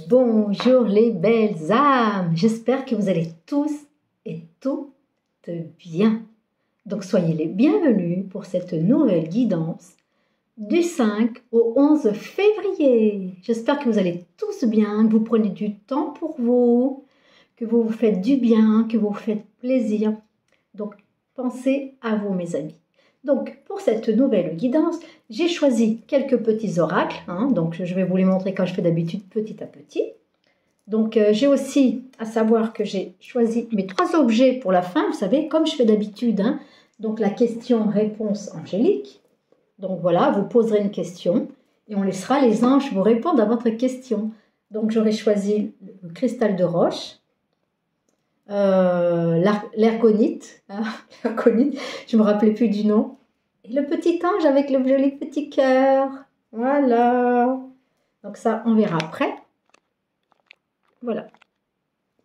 Bonjour les belles âmes, j'espère que vous allez tous et toutes bien. Donc soyez les bienvenus pour cette nouvelle guidance du 5 au 11 février. J'espère que vous allez tous bien, que vous prenez du temps pour vous, que vous vous faites du bien, que vous vous faites plaisir. Donc pensez à vous mes amis. Donc, pour cette nouvelle guidance, j'ai choisi quelques petits oracles. Donc, je vais vous les montrer comme je fais d'habitude, petit à petit. Donc, j'ai aussi à savoir que j'ai choisi mes 3 objets pour la fin, vous savez, comme je fais d'habitude. Donc, la question-réponse angélique. Donc, voilà, vous poserez une question et on laissera les anges vous répondre à votre question. Donc, j'aurais choisi le cristal de roche. L'ergonite, je me rappelais plus du nom, et le petit ange avec le joli petit cœur, voilà, donc ça on verra après, voilà,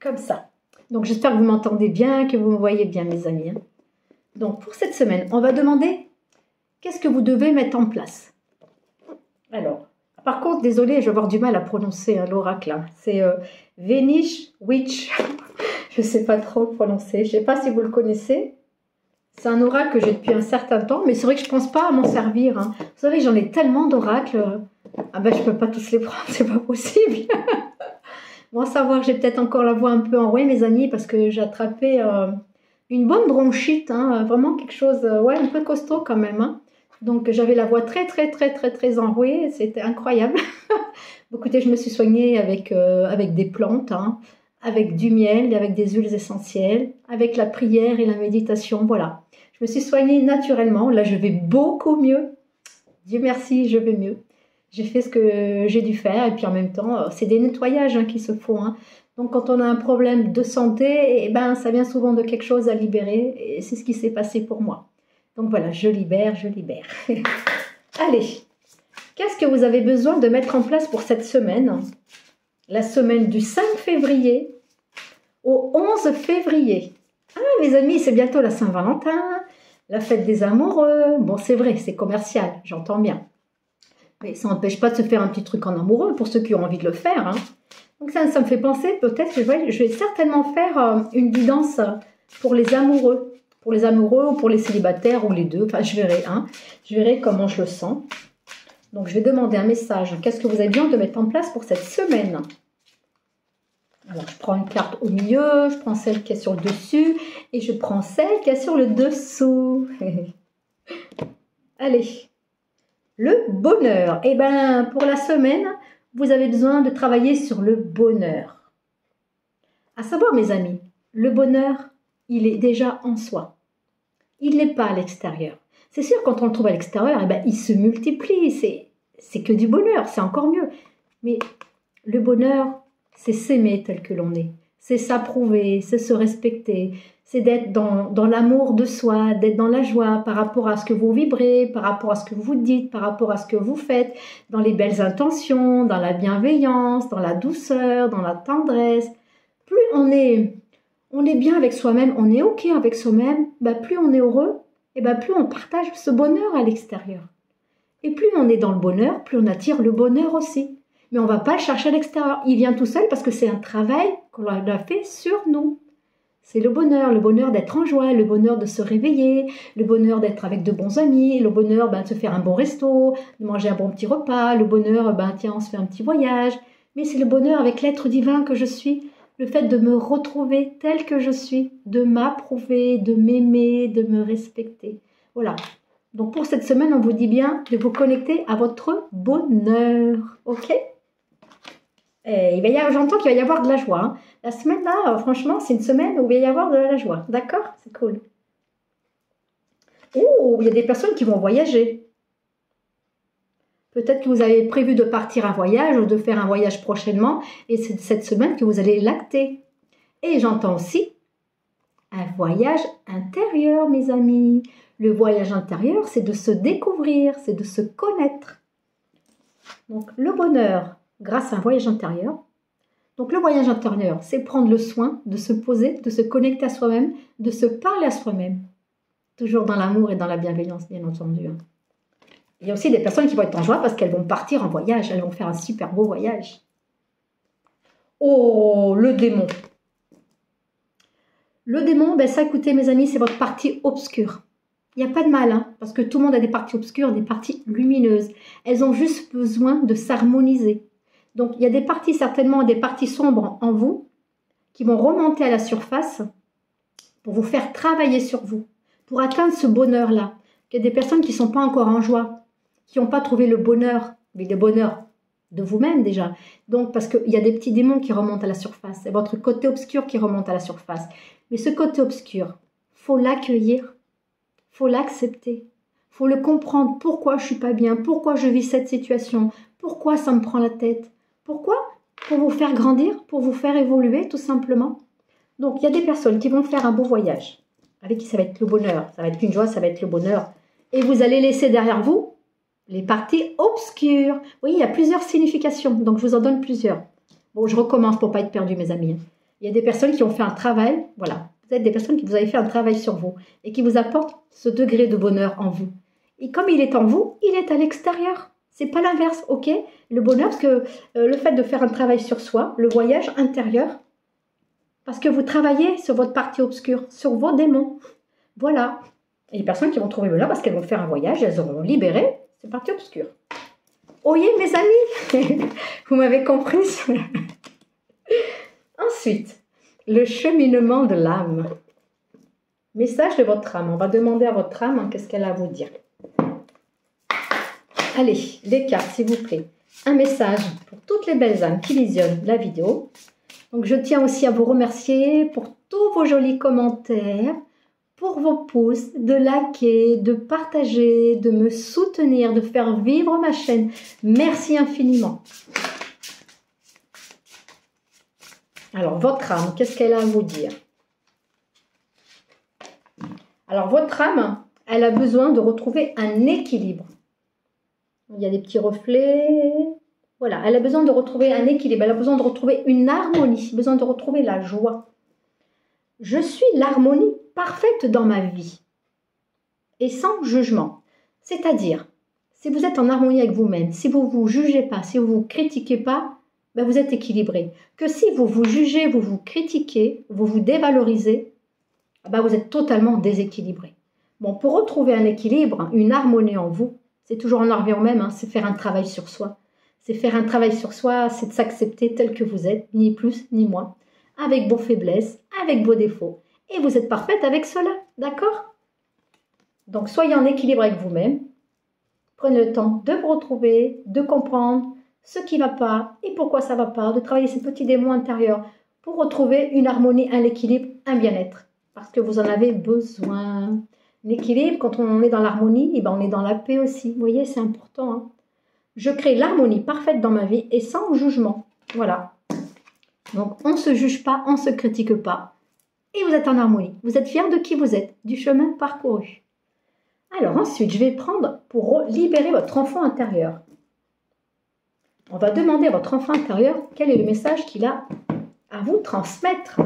comme ça. Donc j'espère que vous m'entendez bien, que vous me voyez bien mes amis. Donc pour cette semaine, on va demander qu'est-ce que vous devez mettre en place. Alors, par contre, désolé, je vais avoir du mal à prononcer l'oracle, c'est Venish Witch. Je ne sais pas trop le prononcer. Je ne sais pas si vous le connaissez. C'est un oracle que j'ai depuis un certain temps, mais c'est vrai que je ne pense pas à m'en servir. Vous savez, j'en ai tellement d'oracles. Ah ben, je ne peux pas tous les prendre, c'est pas possible. Bon, à savoir, j'ai peut-être encore la voix un peu enrouée, mes amis, parce que j'ai attrapé une bonne bronchite. Vraiment quelque chose, un peu costaud quand même. Donc, j'avais la voix très enrouée. C'était incroyable. Écoutez, je me suis soignée avec des plantes, avec du miel, avec des huiles essentielles, avec la prière et la méditation, voilà. Je me suis soignée naturellement, là je vais beaucoup mieux. Dieu merci, je vais mieux. J'ai fait ce que j'ai dû faire et puis en même temps, c'est des nettoyages qui se font. Donc quand on a un problème de santé, ça vient souvent de quelque chose à libérer et c'est ce qui s'est passé pour moi. Donc voilà, je libère. Allez, qu'est-ce que vous avez besoin de mettre en place pour cette semaine ? La semaine du 5 février au 11 février. Ah, mes amis, c'est bientôt la Saint-Valentin, la fête des amoureux. Bon, c'est vrai, c'est commercial, j'entends bien. Mais ça n'empêche pas de se faire un petit truc en amoureux pour ceux qui ont envie de le faire. Donc ça me fait penser, peut-être que je vais certainement faire une guidance pour les amoureux. Pour les amoureux ou pour les célibataires ou les deux. Enfin, je verrai. Je verrai comment je le sens. Donc, je vais demander un message. Qu'est-ce que vous avez besoin de mettre en place pour cette semaine ? Alors, je prends une carte au milieu, je prends celle qui est sur le dessus et je prends celle qui est sur le dessous. Allez, le bonheur. Pour la semaine, vous avez besoin de travailler sur le bonheur. À savoir, mes amis, le bonheur, il est déjà en soi. Il n'est pas à l'extérieur. C'est sûr, quand on le trouve à l'extérieur, il se multiplie. C'est que du bonheur, c'est encore mieux. Mais le bonheur, c'est s'aimer tel que l'on est. C'est s'approuver, c'est se respecter. C'est d'être dans l'amour de soi, d'être dans la joie par rapport à ce que vous vibrez, par rapport à ce que vous dites, par rapport à ce que vous faites, dans les belles intentions, dans la bienveillance, dans la douceur, dans la tendresse. Plus on est bien avec soi-même, on est OK avec soi-même, plus on est heureux, plus on partage ce bonheur à l'extérieur. Et plus on est dans le bonheur, plus on attire le bonheur aussi. Mais on ne va pas le chercher à l'extérieur. Il vient tout seul parce que c'est un travail qu'on a fait sur nous. C'est le bonheur d'être en joie, le bonheur de se réveiller, le bonheur d'être avec de bons amis, le bonheur de se faire un bon resto, de manger un bon petit repas, le bonheur, tiens, on se fait un petit voyage. Mais c'est le bonheur avec l'être divin que je suis, le fait de me retrouver tel que je suis, de m'approuver, de m'aimer, de me respecter. Voilà. Donc pour cette semaine, on vous dit bien de vous connecter à votre bonheur. OK ? Et j'entends qu'il va y avoir de la joie. La semaine là, franchement, c'est une semaine où il va y avoir de la joie. D'accord ? C'est cool. Oh, il y a des personnes qui vont voyager. Peut-être que vous avez prévu de partir en voyage ou de faire un voyage prochainement et c'est cette semaine que vous allez lacter. Et j'entends aussi un voyage intérieur, mes amis. Le voyage intérieur, c'est de se découvrir, c'est de se connaître. Donc, le bonheur grâce à un voyage intérieur. Donc, le voyage intérieur, c'est prendre le soin de se poser, de se connecter à soi-même, de se parler à soi-même. Toujours dans l'amour et dans la bienveillance, bien entendu. Il y a aussi des personnes qui vont être en joie parce qu'elles vont partir en voyage, elles vont faire un super beau voyage. Oh, le démon. Le démon, ben ça, écoutez, mes amis, c'est votre partie obscure. Il n'y a pas de mal, hein, parce que tout le monde a des parties obscures, des parties lumineuses. Elles ont juste besoin de s'harmoniser. Donc, il y a des parties, certainement, des parties sombres en vous, qui vont remonter à la surface pour vous faire travailler sur vous, pour atteindre ce bonheur-là. Il y a des personnes qui ne sont pas encore en joie, qui n'ont pas trouvé le bonheur, mais le bonheur de vous-même déjà. Donc, parce qu'il y a des petits démons qui remontent à la surface, c'est votre côté obscur qui remonte à la surface. Mais ce côté obscur, faut l'accueillir, faut l'accepter, faut le comprendre. Pourquoi je suis pas bien, pourquoi je vis cette situation, pourquoi ça me prend la tête, pourquoi? Pour vous faire grandir, pour vous faire évoluer, tout simplement. Donc, il y a des personnes qui vont faire un beau voyage, avec qui ça va être le bonheur, ça va être une joie, ça va être le bonheur. Et vous allez laisser derrière vous les parties obscures. Oui, il y a plusieurs significations, donc je vous en donne plusieurs. Bon, je recommence pour ne pas être perdu, mes amis. Il y a des personnes qui ont fait un travail, voilà. Vous êtes des personnes qui vous avez fait un travail sur vous et qui vous apportent ce degré de bonheur en vous. Et comme il est en vous, il est à l'extérieur. C'est pas l'inverse, ok? Le bonheur, parce que le fait de faire un travail sur soi, le voyage intérieur, parce que vous travaillez sur votre partie obscure, sur vos démons. Voilà. Et les personnes qui vont trouver le bonheur parce qu'elles vont faire un voyage, elles auront libéré ces parties obscures. Oyez, mes amis, vous m'avez compris. Ensuite, le cheminement de l'âme. Message de votre âme. On va demander à votre âme qu'est-ce qu'elle a à vous dire. Allez, les cartes, s'il vous plaît. Un message pour toutes les belles âmes qui visionnent la vidéo. Donc, je tiens aussi à vous remercier pour tous vos jolis commentaires, pour vos pouces, de liker, de partager, de me soutenir, de faire vivre ma chaîne. Merci infiniment. Alors, votre âme, qu'est-ce qu'elle a à vous dire? Alors, votre âme, elle a besoin de retrouver un équilibre. Il y a des petits reflets. Voilà, elle a besoin de retrouver un équilibre. Elle a besoin de retrouver une harmonie, besoin de retrouver la joie. Je suis l'harmonie parfaite dans ma vie et sans jugement. C'est-à-dire, si vous êtes en harmonie avec vous-même, si vous ne vous jugez pas, si vous ne vous critiquez pas, ben vous êtes équilibré. Que si vous vous jugez, vous vous critiquez, vous vous dévalorisez, ben vous êtes totalement déséquilibré. Bon, pour retrouver un équilibre, une harmonie en vous, c'est toujours en revient au même, hein, c'est faire un travail sur soi. C'est faire un travail sur soi, c'est de s'accepter tel que vous êtes, ni plus ni moins, avec vos faiblesses, avec vos défauts. Et vous êtes parfaite avec cela, d'accord? Donc, soyez en équilibre avec vous-même. Prenez le temps de vous retrouver, de comprendre ce qui ne va pas et pourquoi ça ne va pas, de travailler ces petits démons intérieurs pour retrouver une harmonie, un équilibre, un bien-être. Parce que vous en avez besoin. L'équilibre, quand on est dans l'harmonie, eh ben on est dans la paix aussi. Vous voyez, c'est important. Hein. Je crée l'harmonie parfaite dans ma vie et sans jugement. Voilà. Donc, on ne se juge pas, on ne se critique pas. Et vous êtes en harmonie. Vous êtes fiers de qui vous êtes, du chemin parcouru. Alors ensuite, je vais prendre pour libérer votre enfant intérieur. On va demander à votre enfant intérieur quel est le message qu'il a à vous transmettre.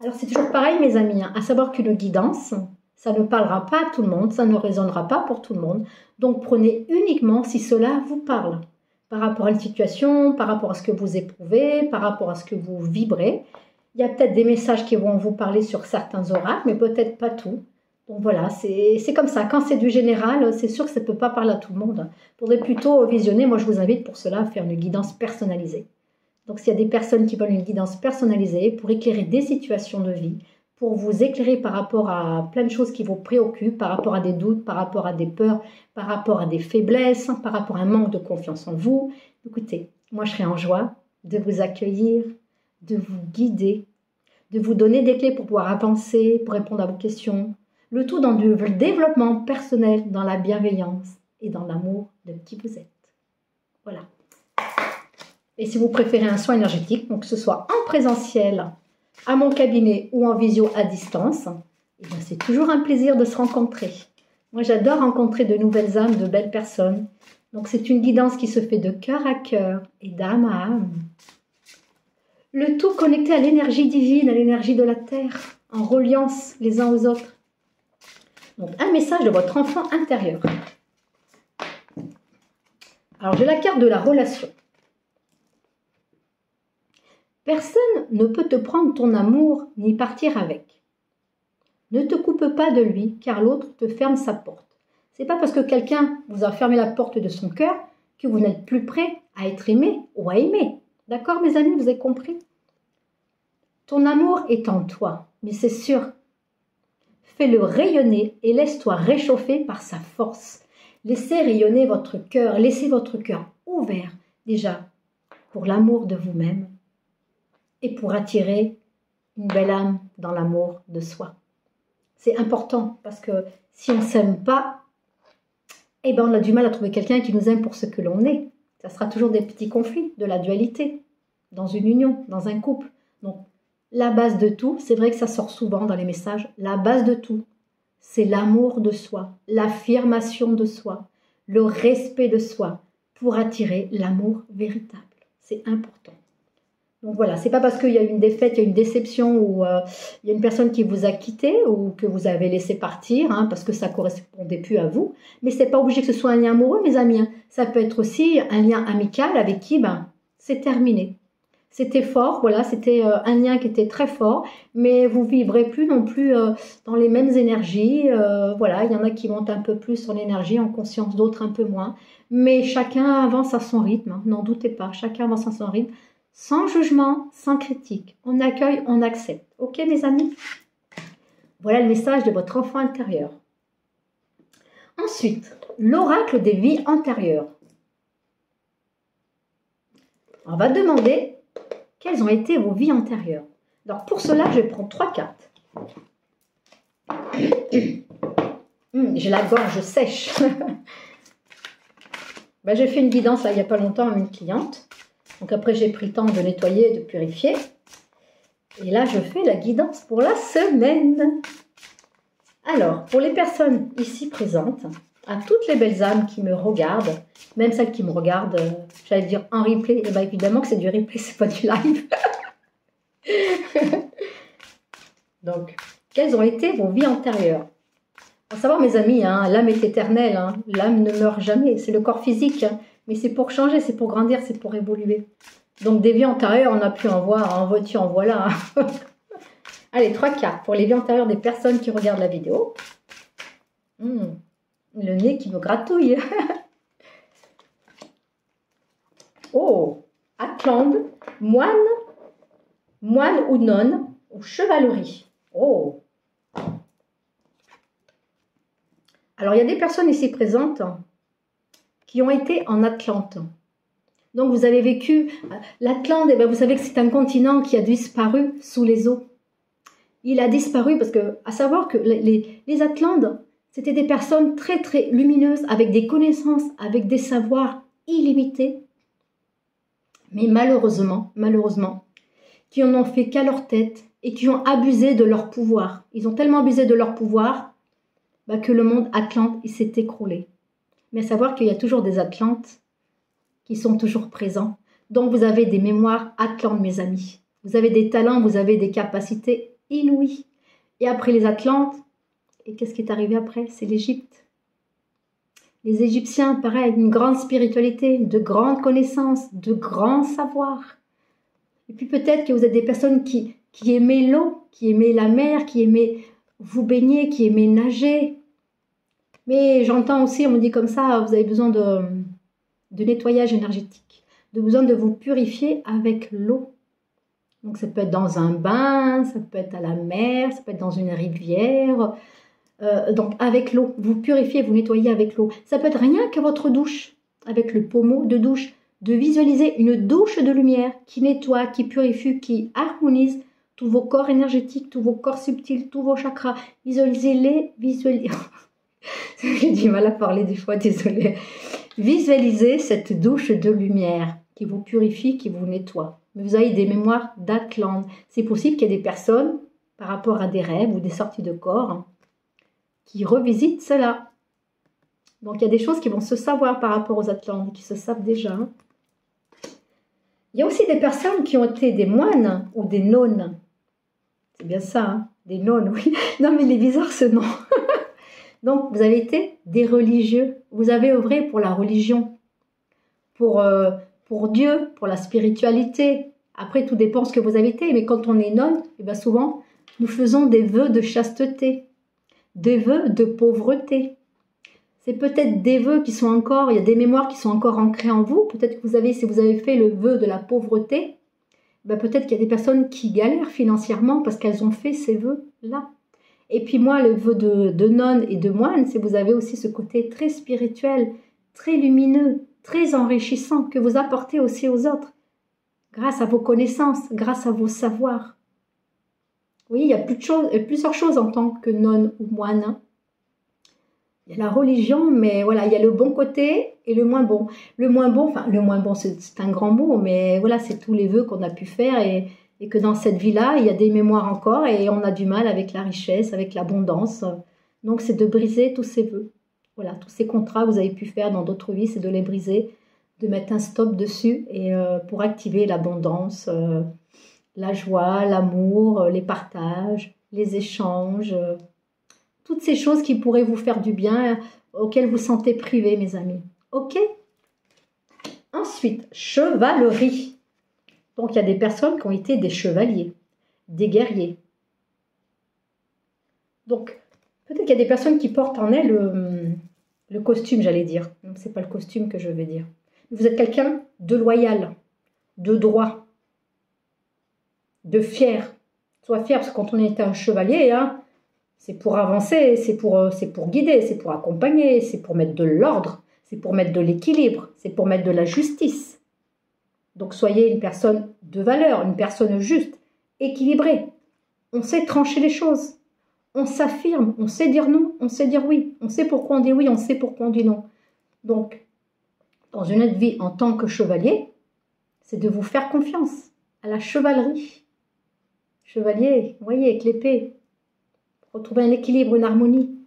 Alors c'est toujours pareil mes amis, hein, à savoir qu'une guidance, ça ne parlera pas à tout le monde, ça ne résonnera pas pour tout le monde. Donc prenez uniquement si cela vous parle. Par rapport à une situation, par rapport à ce que vous éprouvez, par rapport à ce que vous vibrez. Il y a peut-être des messages qui vont vous parler sur certains oracles, mais peut-être pas tout. Donc voilà, c'est comme ça. Quand c'est du général, c'est sûr que ça ne peut pas parler à tout le monde. Il faudrait plutôt visionner. Moi, je vous invite pour cela à faire une guidance personnalisée. Donc s'il y a des personnes qui veulent une guidance personnalisée pour éclairer des situations de vie, pour vous éclairer par rapport à plein de choses qui vous préoccupent, par rapport à des doutes, par rapport à des peurs, par rapport à des faiblesses, par rapport à un manque de confiance en vous, écoutez, moi je serai en joie de vous accueillir, de vous guider, de vous donner des clés pour pouvoir avancer, pour répondre à vos questions. Le tout dans du développement personnel, dans la bienveillance et dans l'amour de qui vous êtes. Voilà. Et si vous préférez un soin énergétique, donc que ce soit en présentiel, à mon cabinet ou en visio à distance, eh bien c'est toujours un plaisir de se rencontrer. Moi, j'adore rencontrer de nouvelles âmes, de belles personnes. Donc, c'est une guidance qui se fait de cœur à cœur et d'âme à âme. Le tout connecté à l'énergie divine, à l'énergie de la Terre, en reliance les uns aux autres. Donc, un message de votre enfant intérieur. Alors, j'ai la carte de la relation. Personne ne peut te prendre ton amour ni partir avec. Ne te coupe pas de lui, car l'autre te ferme sa porte. C'est pas parce que quelqu'un vous a fermé la porte de son cœur que vous n'êtes plus prêt à être aimé ou à aimer. D'accord, mes amis, vous avez compris? Ton amour est en toi, mais c'est sûr. Fais-le rayonner et laisse-toi réchauffer par sa force. Laissez rayonner votre cœur, laissez votre cœur ouvert déjà pour l'amour de vous-même et pour attirer une belle âme dans l'amour de soi. C'est important parce que si on ne s'aime pas, eh ben on a du mal à trouver quelqu'un qui nous aime pour ce que l'on est. Ça sera toujours des petits conflits, de la dualité, dans une union, dans un couple. Donc, la base de tout, c'est vrai que ça sort souvent dans les messages, la base de tout, c'est l'amour de soi, l'affirmation de soi, le respect de soi pour attirer l'amour véritable. C'est important. Donc voilà, c'est pas parce qu'il y a une défaite, il y a une déception ou il y a une personne qui vous a quitté ou que vous avez laissé partir, parce que ça ne correspondait plus à vous. Mais c'est pas obligé que ce soit un lien amoureux, mes amis. Ça peut être aussi un lien amical avec qui, c'est terminé. C'était fort, voilà, c'était un lien qui était très fort, mais vous vivrez plus non plus dans les mêmes énergies. Voilà, il y en a qui montent un peu plus en énergie, en conscience, d'autres un peu moins. Mais chacun avance à son rythme, n'en doutez pas, chacun avance à son rythme. Sans jugement, sans critique. On accueille, on accepte. Ok, mes amis? Voilà le message de votre enfant intérieur. Ensuite, l'oracle des vies antérieures. On va demander quelles ont été vos vies antérieures. Alors, pour cela, je prends 3 cartes. J'ai la gorge sèche. J'ai fait une guidance là, il n'y a pas longtemps à une cliente. Donc après, j'ai pris le temps de nettoyer, de purifier. Et là, je fais la guidance pour la semaine. Alors, pour les personnes ici présentes, à toutes les belles âmes qui me regardent, même celles qui me regardent, j'allais dire en replay, et bien évidemment que c'est du replay, c'est pas du live. Donc, quelles ont été vos vies antérieures? Faut savoir, mes amis, l'âme est éternelle, l'âme ne meurt jamais, c'est le corps physique, mais c'est pour changer, c'est pour grandir, c'est pour évoluer. Donc des vies antérieures, on a pu en voir, en veux-tu, en voilà. Allez, 3 cartes pour les vies antérieures des personnes qui regardent la vidéo. Le nez qui me gratouille. Oh, Atlante, moine ou nonne, ou chevalerie. Oh. Alors, il y a des personnes ici présentes qui ont été en Atlante. Donc, vous avez vécu l'Atlante, vous savez que c'est un continent qui a disparu sous les eaux. Il a disparu parce que, à savoir que les Atlantes, c'était des personnes très, très lumineuses, avec des connaissances, avec des savoirs illimités. Mais malheureusement, qui en ont fait qu'à leur tête et qui ont abusé de leur pouvoir. Ils ont tellement abusé de leur pouvoir que le monde Atlante, il s'est écroulé. Mais à savoir qu'il y a toujours des Atlantes qui sont toujours présents. Donc vous avez des mémoires Atlantes, mes amis. Vous avez des talents, vous avez des capacités inouïes. Et après les Atlantes, et qu'est-ce qui est arrivé après? C'est l'Égypte. Les Égyptiens, pareil, une grande spiritualité, de grandes connaissances, de grands savoirs. Et puis peut-être que vous êtes des personnes qui aimaient l'eau, qui aimaient la mer, qui aimaient vous baigner, qui aimaient nager. Mais j'entends aussi, on me dit comme ça, vous avez besoin de nettoyage énergétique, de besoin de vous purifier avec l'eau. Donc ça peut être dans un bain, ça peut être à la mer, ça peut être dans une rivière. Donc avec l'eau, vous purifiez, vous nettoyez avec l'eau. Ça peut être rien que votre douche, avec le pommeau de douche, de visualiser une douche de lumière qui nettoie, qui purifie, qui harmonise tous vos corps énergétiques, tous vos corps subtils, tous vos chakras. Visualisez-les, J'ai du mal à parler des fois, désolée. Visualisez cette douche de lumière qui vous purifie, qui vous nettoie. Mais vous avez des mémoires d'Atlante. C'est possible qu'il y ait des personnes, par rapport à des rêves ou des sorties de corps, qui revisitent cela. Donc il y a des choses qui vont se savoir par rapport aux Atlantes, qui se savent déjà. Il y a aussi des personnes qui ont été des moines ou des nonnes. C'est bien ça, des nonnes, oui. Non mais il est bizarre ce nom. Donc vous avez été des religieux. Vous avez œuvré pour la religion, pour Dieu, pour la spiritualité, Après, tout dépend ce que vous avez été. Mais quand on est nonne, eh bien souvent, nous faisons des vœux de chasteté, des vœux de pauvreté. C'est peut-être des vœux qui sont encore, il y a des mémoires qui sont encore ancrées en vous. Peut-être que vous avez, si vous avez fait le vœu de la pauvreté, ben peut-être qu'il y a des personnes qui galèrent financièrement parce qu'elles ont fait ces vœux-là. Et puis moi, le vœu de nonne et de moine, c'est que vous avez aussi ce côté très spirituel, très lumineux, très enrichissant que vous apportez aussi aux autres, grâce à vos connaissances, grâce à vos savoirs. Oui, il y a plusieurs choses en tant que nonne ou moine. Il y a la religion, mais voilà, il y a le bon côté et le moins bon. Le moins bon, c'est un grand mot, mais voilà, c'est tous les vœux qu'on a pu faire et que dans cette vie-là, il y a des mémoires encore et on a du mal avec la richesse, avec l'abondance. Donc, c'est de briser tous ces vœux. Voilà, tous ces contrats que vous avez pu faire dans d'autres vies, c'est de les briser, de mettre un stop dessus et pour activer l'abondance, la joie, l'amour, les partages, les échanges, toutes ces choses qui pourraient vous faire du bien, auxquelles vous sentez privé, mes amis. Ok? Ensuite, chevalerie. Donc, il y a des personnes qui ont été des chevaliers, des guerriers. Donc, peut-être qu'il y a des personnes qui portent en elles le costume, j'allais dire. Non, ce n'est pas le costume que je veux dire. Vous êtes quelqu'un de loyal, de droit, de fier. Sois fier, parce que quand on est un chevalier, hein, c'est pour avancer, c'est pour guider, c'est pour accompagner, c'est pour mettre de l'ordre, c'est pour mettre de l'équilibre, c'est pour mettre de la justice. Donc soyez une personne de valeur, une personne juste, équilibrée. On sait trancher les choses, on s'affirme, on sait dire non, on sait dire oui, on sait pourquoi on dit oui, on sait pourquoi on dit non. Donc, dans une autre vie en tant que chevalier, c'est de vous faire confiance à la chevalerie. Chevalier, vous voyez, avec l'épée. Retrouver un équilibre, une harmonie.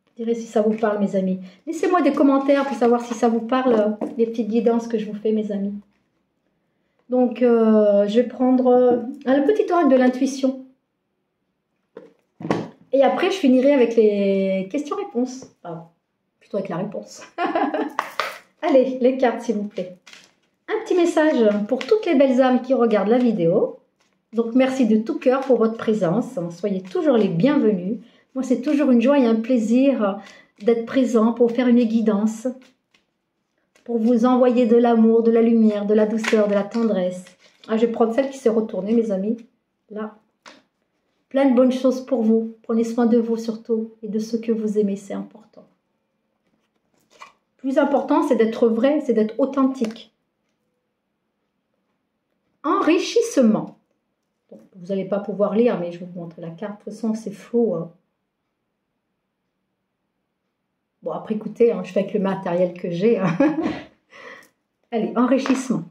Je dirais si ça vous parle, mes amis. Laissez-moi des commentaires pour savoir si ça vous parle, les petites guidances que je vous fais, mes amis. Donc, je vais prendre le petit oracle de l'intuition. Et après, je finirai avec les questions-réponses. Enfin, plutôt avec la réponse. Allez, les cartes, s'il vous plaît. Un petit message pour toutes les belles âmes qui regardent la vidéo. Donc, merci de tout cœur pour votre présence. Soyez toujours les bienvenus. Moi, c'est toujours une joie et un plaisir d'être présent pour faire une guidance, pour vous envoyer de l'amour, de la lumière, de la douceur, de la tendresse. Ah, je vais prendre celle qui s'est retournée, mes amis. Là. Plein de bonnes choses pour vous. Prenez soin de vous surtout et de ceux que vous aimez, c'est important. Plus important, c'est d'être vrai, c'est d'être authentique. Enrichissement. Bon, vous n'allez pas pouvoir lire, mais je vais vous montrer la carte. De toute façon, c'est flou. Hein. Bon, après, écoutez, hein, je fais avec le matériel que j'ai. Hein. Allez, enrichissement.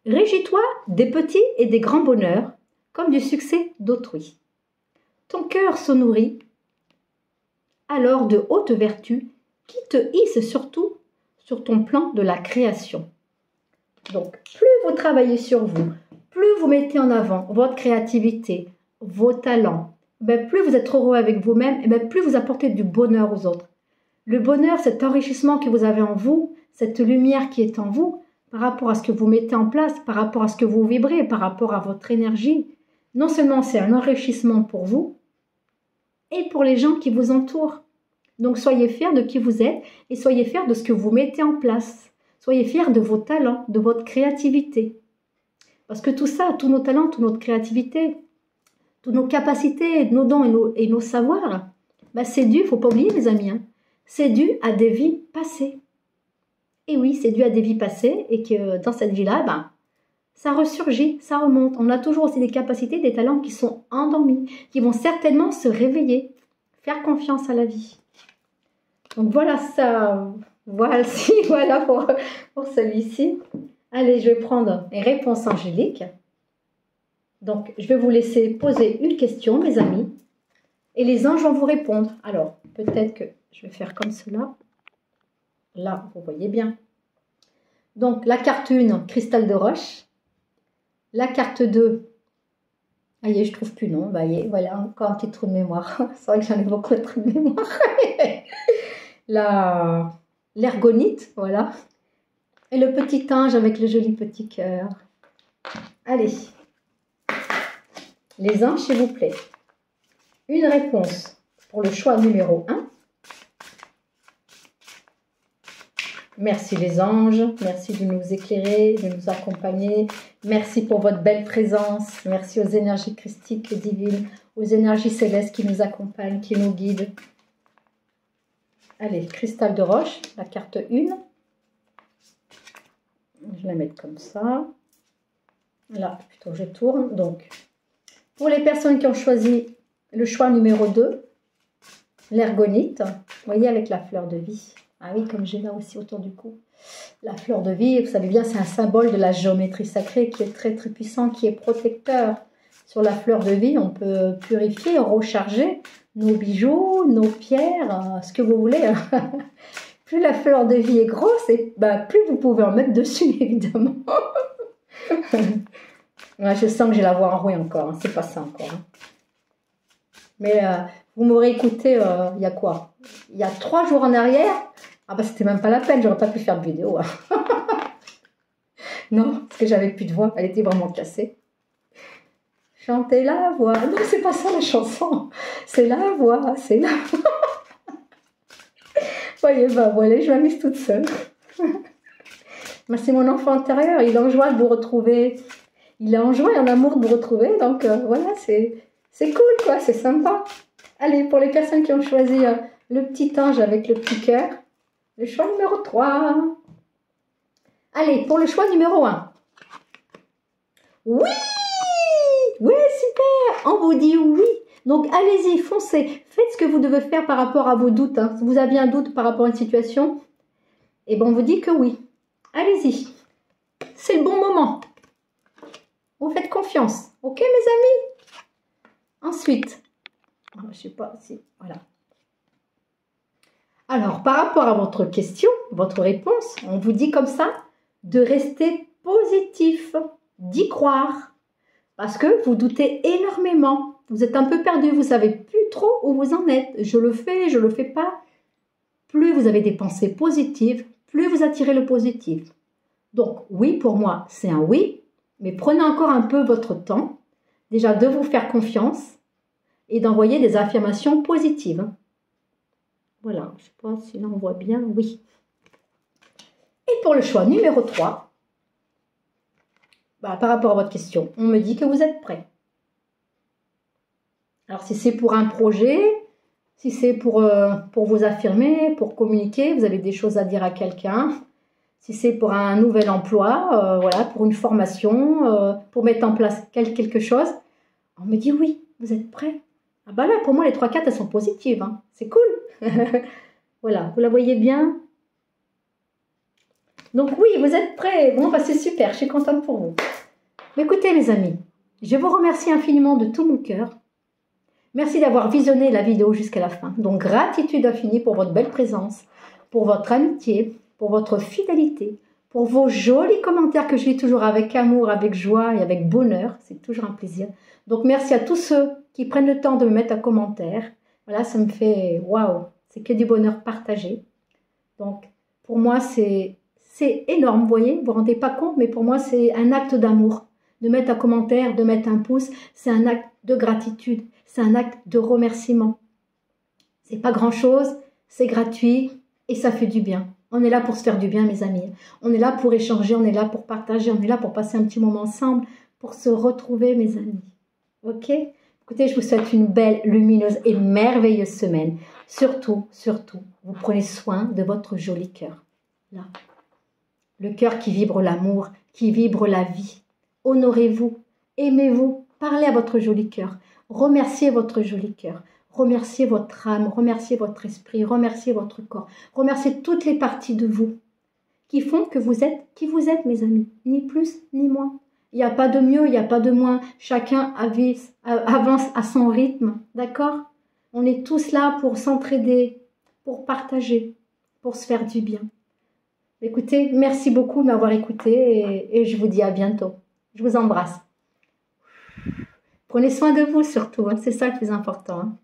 Régis-toi des petits et des grands bonheurs, comme du succès d'autrui. Ton cœur se nourrit alors de hautes vertus qui te hissent surtout sur ton plan de la création. Donc, plus vous travaillez sur vous, plus vous mettez en avant votre créativité, vos talents, ben plus vous êtes heureux avec vous-même, et ben plus vous apportez du bonheur aux autres. Le bonheur, cet enrichissement que vous avez en vous, cette lumière qui est en vous, par rapport à ce que vous mettez en place, par rapport à ce que vous vibrez, par rapport à votre énergie, non seulement c'est un enrichissement pour vous, et pour les gens qui vous entourent. Donc soyez fiers de qui vous êtes et soyez fiers de ce que vous mettez en place. Soyez fiers de vos talents, de votre créativité. Parce que tout ça, tous nos talents, toute notre créativité, toutes nos capacités, nos dons et nos savoirs, ben c'est dû, il ne faut pas oublier les amis, hein, c'est dû à des vies passées. Et oui, c'est dû à des vies passées et que dans cette vie-là, ben, ça ressurgit, ça remonte. On a toujours aussi des capacités, des talents qui sont endormis, qui vont certainement se réveiller, faire confiance à la vie. Donc voilà ça, voilà pour celui-ci. Allez, je vais prendre les réponses angéliques. Donc, je vais vous laisser poser une question, mes amis, et les anges vont vous répondre. Alors, peut-être que je vais faire comme cela. Là, vous voyez bien. Donc, la carte 1, cristal de roche. La carte 2, je trouve plus non. Voilà, encore un petit trou de mémoire. C'est vrai que j'en ai beaucoup de trous de mémoire. L'ergonite, voilà. Et le petit ange avec le joli petit cœur. Allez. Les anges, s'il vous plaît. Une réponse pour le choix numéro 1. Merci les anges, merci de nous éclairer, de nous accompagner. Merci pour votre belle présence. Merci aux énergies christiques et divines, aux énergies célestes qui nous accompagnent, qui nous guident. Allez, cristal de roche, la carte 1. Je vais la mettre comme ça. Là, plutôt je tourne. Donc, pour les personnes qui ont choisi le choix numéro 2, l'ergonite, vous voyez avec la fleur de vie. Ah oui, comme j'ai là aussi autour du cou. La fleur de vie, vous savez bien, c'est un symbole de la géométrie sacrée qui est très très puissant, qui est protecteur. Sur la fleur de vie, on peut purifier, recharger nos bijoux, nos pierres, ce que vous voulez. Plus la fleur de vie est grosse, et plus vous pouvez en mettre dessus, évidemment. Ouais, je sens que j'ai la voix enrouée encore, hein. C'est pas ça encore. Hein. Mais vous m'aurez écouté il y a quoi? Il y a 3 jours en arrière. Ah c'était même pas la peine, j'aurais pas pu faire de vidéo. Hein. Non, parce que j'avais plus de voix, elle était vraiment cassée. Chantez la voix. Non, c'est pas ça la chanson. C'est la voix, c'est la voix. Voyez, voilà, je m'amuse toute seule. C'est mon enfant intérieur, il est en joie de vous retrouver. Il est en joie et en amour de vous retrouver. Donc voilà, c'est cool quoi, c'est sympa. Allez, pour les personnes qui ont choisi le petit ange avec le petit cœur, le choix numéro 3. Allez, pour le choix numéro 1. Oui! Oui, super! On vous dit oui. Donc, allez-y, foncez. Faites ce que vous devez faire par rapport à vos doutes. Hein. Si vous aviez un doute par rapport à une situation, eh bien, on vous dit que oui. Allez-y. C'est le bon moment. Vous faites confiance. Ok, mes amis? Ensuite, je ne sais pas si... Voilà. Alors, par rapport à votre question, votre réponse, on vous dit comme ça de rester positif, d'y croire. Parce que vous doutez énormément. Vous êtes un peu perdu, vous ne savez plus trop où vous en êtes. Je le fais, je ne le fais pas. Plus vous avez des pensées positives, plus vous attirez le positif. Donc, oui, pour moi, c'est un oui. Mais prenez encore un peu votre temps. Déjà, de vous faire confiance et d'envoyer des affirmations positives. Voilà, je ne sais pas si là on voit bien, oui. Et pour le choix numéro 3, par rapport à votre question, on me dit que vous êtes prêt. Alors si c'est pour un projet, si c'est pour vous affirmer, pour communiquer, vous avez des choses à dire à quelqu'un. Si c'est pour un nouvel emploi, voilà, pour une formation, pour mettre en place quelque chose, on me dit oui, vous êtes prêt. Ah bah là, pour moi, les 3 cartes, elles sont positives. Hein. C'est cool. Voilà, vous la voyez bien? Donc oui, vous êtes prêts. Bon, c'est super, je suis contente pour vous. Mais écoutez, mes amis, je vous remercie infiniment de tout mon cœur. Merci d'avoir visionné la vidéo jusqu'à la fin. Donc, gratitude infinie pour votre belle présence, pour votre amitié, pour votre fidélité, pour vos jolis commentaires que je lis toujours avec amour, avec joie et avec bonheur. C'est toujours un plaisir. Donc, merci à tous ceux qui prennent le temps de me mettre un commentaire. Voilà, ça me fait waouh, c'est que du bonheur partagé. Donc, pour moi, c'est énorme, vous voyez, vous ne vous rendez pas compte, mais pour moi, c'est un acte d'amour. De mettre un commentaire, de mettre un pouce, c'est un acte de gratitude, c'est un acte de remerciement. C'est pas grand-chose, c'est gratuit et ça fait du bien. On est là pour se faire du bien, mes amis. On est là pour échanger, on est là pour partager, on est là pour passer un petit moment ensemble, pour se retrouver, mes amis. Ok? Écoutez, je vous souhaite une belle, lumineuse et merveilleuse semaine. Surtout, surtout, vous prenez soin de votre joli cœur. Là. Le cœur qui vibre l'amour, qui vibre la vie. Honorez-vous, aimez-vous, parlez à votre joli cœur. Remerciez votre joli cœur. Remerciez votre âme, remerciez votre esprit, remerciez votre corps. Remerciez toutes les parties de vous qui font que vous êtes qui vous êtes, mes amis. Ni plus, ni moins. Il n'y a pas de mieux, il n'y a pas de moins. Chacun avance à son rythme, d'accord? On est tous là pour s'entraider, pour partager, pour se faire du bien. Écoutez, merci beaucoup de m'avoir écouté et je vous dis à bientôt. Je vous embrasse. Prenez soin de vous surtout, hein, c'est ça le plus important. Hein.